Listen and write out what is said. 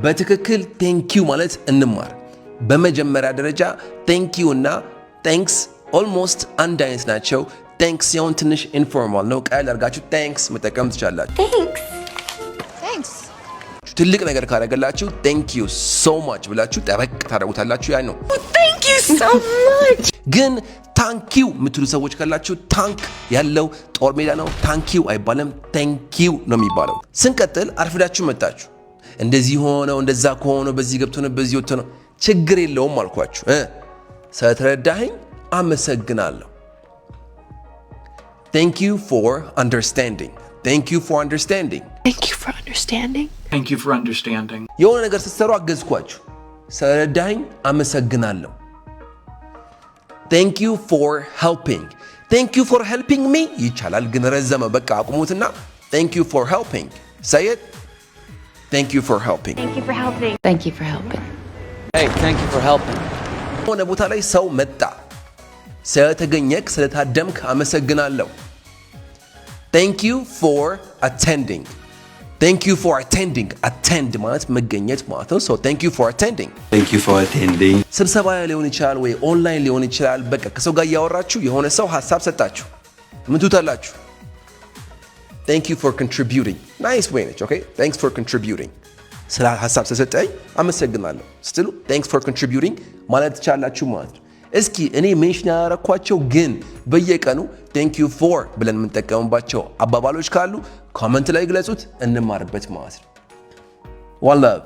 በትክክል thank you ማለት እንማር። በመጀመሪያ ደረጃ thank you እና thanks almost አንድ አይነት ናቸው። thanks ሲሆን ትንሽ ኢንፎርማል ነው። ቀለል አድርጋችሁ thanks መጠቀም ትችላላችሁ። thanks ትልቅ ነገር ካደረገላችሁ thank you so much ብላችሁ ጠበቅ ታደርጉታላችሁ። ያ ነው thank you so much። ግን ታንክ ዩ የምትሉ ሰዎች ካላችሁ ታንክ ያለው ጦር ሜዳ ነው። ታንክ ዩ አይባልም፣ ታንክ ዩ ነው የሚባለው። ስንቀጥል አርፍዳችሁ መጣችሁ፣ እንደዚህ ሆነው እንደዛ ከሆነው በዚህ ገብቶ ነው በዚህ ወጥቶ ነው፣ ችግር የለውም አልኳችሁ። ስለተረዳኸኝ አመሰግናለሁ። thank you for understanding thank you for understanding thank you for understanding thank you for understanding የሆነ ነገር ስትሰሩ አገዝኳችሁ፣ ስለረዳኸኝ አመሰግናለሁ። thank you for helping thank you for helping me ይቻላል፣ ግን ረዘመ፣ በቃ አቁሙትና thank you for helping say it thank you for helping thank you for helping thank you for helping hey thank you for helping ሆነ ቦታ ላይ ሰው መጣ፣ ስለተገኘክ ስለታደምክ አመሰግናለሁ። thank you for attending thank you for attending attend ማለት መገኘት ማለት ነው። so thank you for attending thank you for attending ስብሰባ ሊሆን ይችላል ወይ ኦንላይን ሊሆን ይችላል። በቃ ከሰው ጋር እያወራችሁ የሆነ ሰው ሐሳብ ሰጣችሁ፣ ምን ትሉታላችሁ? thank you for contributing nice way ነች። okay thanks for contributing ስለ ሐሳብ ስለሰጠኝ አመሰግናለሁ ስትሉ thanks for contributing ማለት ትችላላችሁ ማለት ነው። እስኪ እኔ ሜንሽን ያደረኳቸው ግን በየቀኑ thank you for ብለን የምንጠቀምባቸው አባባሎች ካሉ ኮመንት ላይ ግለጹት፣ እንማርበት ማለት ነው። one love